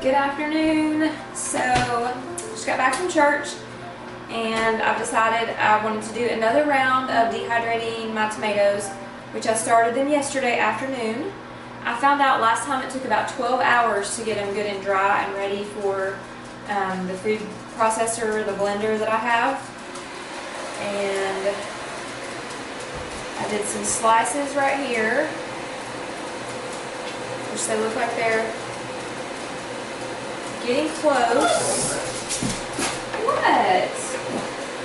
Good afternoon. So, just got back from church and I've decided I wanted to do another round of dehydrating my tomatoes, which I started them yesterday afternoon. I found out last time it took about 12 hours to get them good and dry and ready for the food processor, the blender that I have. And I did some slices right here, which they look like they're getting close. What?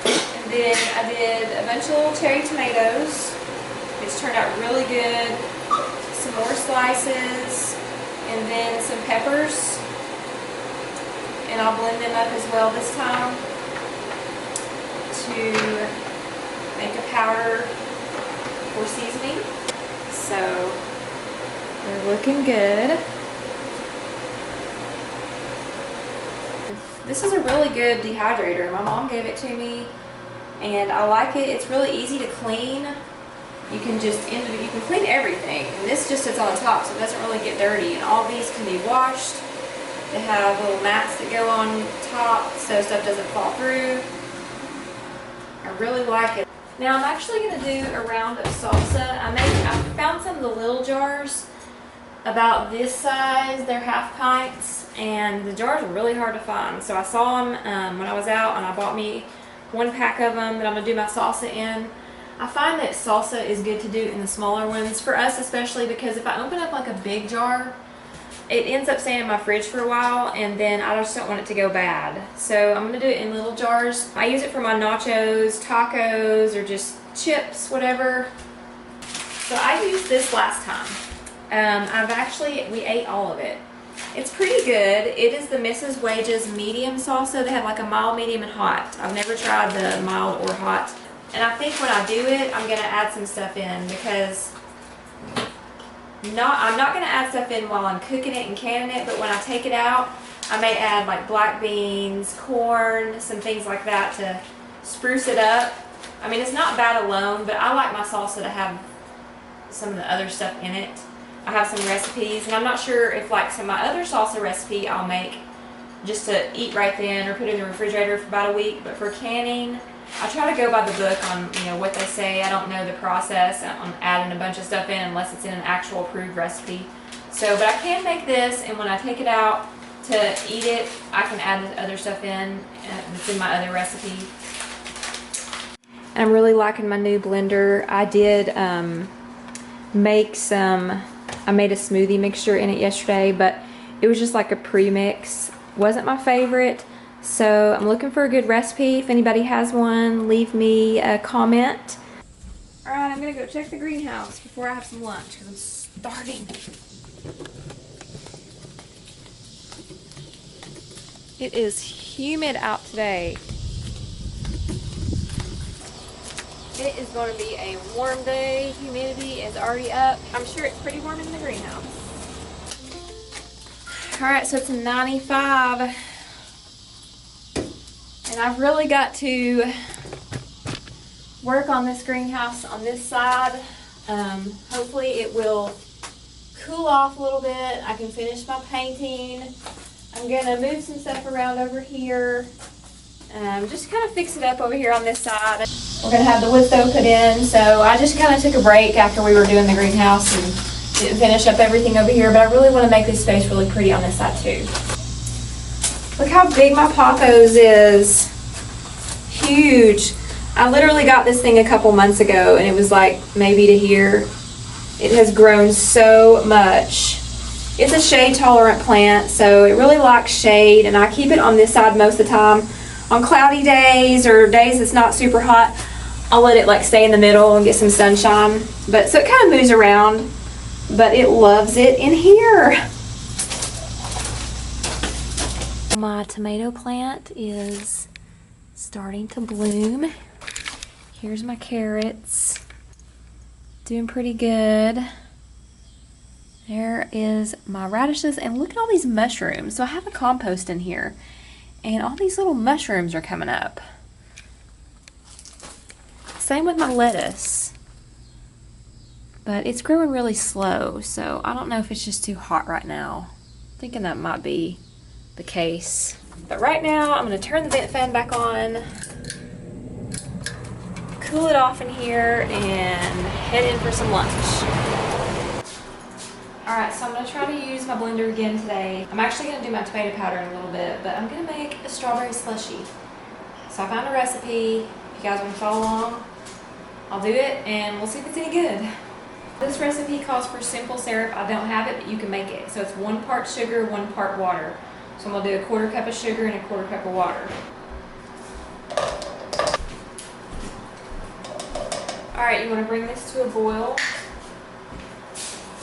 And then I did a bunch of little cherry tomatoes, which turned out really good. Some more slices, and then some peppers. And I'll blend them up as well this time to make a powder for seasoning. So they're looking good. This is a really good dehydrator. My mom gave it to me and I like it. It's really easy to clean. You can clean everything. And this just sits on the top so it doesn't really get dirty. And all these can be washed. They have little mats that go on top so stuff doesn't fall through. I really like it. Now I'm actually going to do a round of salsa. I found some of the little jars about this size. They're half pints, and the jars are really hard to find. So I saw them when I was out, and I bought me one pack of them that I'm going to do my salsa in. I find that salsa is good to do in the smaller ones, for us especially, because if I open up like a big jar, it ends up staying in my fridge for a while, and then I just don't want it to go bad. So I'm going to do it in little jars. I use it for my nachos, tacos, or just chips, whatever. So I used this last time. We ate all of it. It's pretty good. It is the Mrs. Wages medium salsa. They have like a mild, medium, and hot. I've never tried the mild or hot. And I think when I do it, I'm going to add some stuff in, because I'm not going to add stuff in while I'm cooking it and canning it, but when I take it out, I may add like black beans, corn, some things like that to spruce it up. I mean, it's not bad alone, but I like my salsa to have some of the other stuff in it. I have some recipes, and I'm not sure if like some of my other salsa recipe I'll make just to eat right then or put it in the refrigerator for about a week. But for canning, I try to go by the book on what they say. I don't know the process on adding a bunch of stuff in unless it's in an actual approved recipe. So, but I can make this, and when I take it out to eat it, I can add the other stuff in that's in my other recipe. And I'm really liking my new blender. I did I made a smoothie mixture in it yesterday, but it was just like a pre-mix. Wasn't my favorite, so I'm looking for a good recipe. If anybody has one, leave me a comment. Alright, I'm gonna go check the greenhouse before I have some lunch, because I'm starving. It is humid out today. It is going to be a warm day. Humidity is already up. I'm sure it's pretty warm in the greenhouse. Alright, so it's 95. And I've really got to work on this greenhouse on this side. Hopefully it will cool off a little bit. I can finish my painting. I'm going to move some stuff around over here. Just kind of fix it up over here on this side. We're going to have the wood stove put in, so I just kind of took a break after we were doing the greenhouse and didn't finish up everything over here, but I really want to make this space really pretty on this side too. Look how big my pothos is. Huge. I literally got this thing a couple months ago, and it was like maybe to here. It has grown so much. It's a shade tolerant plant, so it really likes shade, and I keep it on this side most of the time. On cloudy days or days it's not super hot, I'll let it like stay in the middle and get some sunshine. But so it kind of moves around, but it loves it in here. My tomato plant is starting to bloom. Here's my carrots. Doing pretty good. There is my radishes, and look at all these mushrooms. So I have a compost in here, and all these little mushrooms are coming up. Same with my lettuce. But it's growing really slow, so I don't know if it's just too hot right now. I'm thinking that might be the case. But right now, I'm gonna turn the vent fan back on, cool it off in here, and head in for some lunch. Alright, so I'm gonna try to use my blender again today. I'm actually gonna do my tomato powder in a little bit, but I'm gonna make a strawberry slushy. So I found a recipe. If you guys wanna follow along, I'll do it and we'll see if it's any good. This recipe calls for simple syrup. I don't have it, but you can make it. So it's 1 part sugar, 1 part water. So I'm gonna do a 1/4 cup of sugar and a 1/4 cup of water. Alright, you wanna bring this to a boil.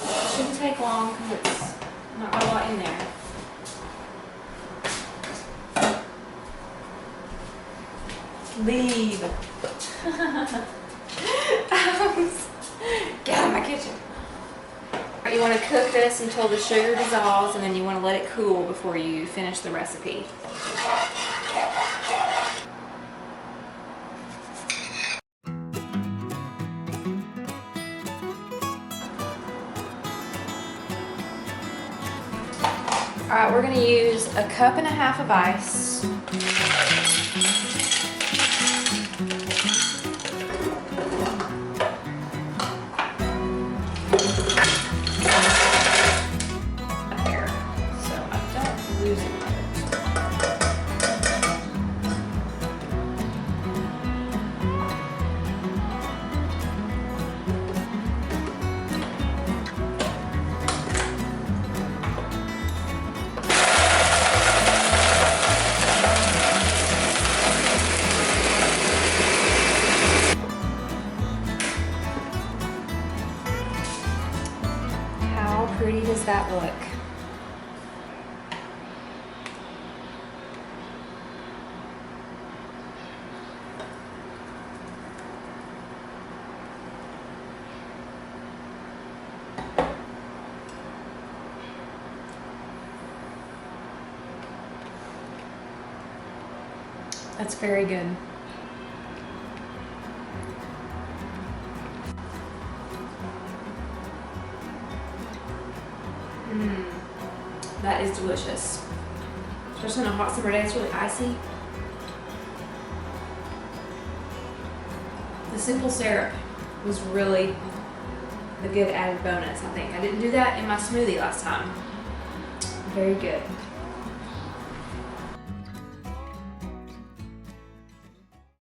It shouldn't take long because it's not got a lot in there. Leave. Get out of my kitchen. You want to cook this until the sugar dissolves, and then you want to let it cool before you finish the recipe. Alright, we're going to use 1.5 cups of ice. How pretty does that look? That's very good. That is delicious. Especially on a hot summer day, it's really icy. The simple syrup was really a good added bonus, I think. I didn't do that in my smoothie last time. Very good.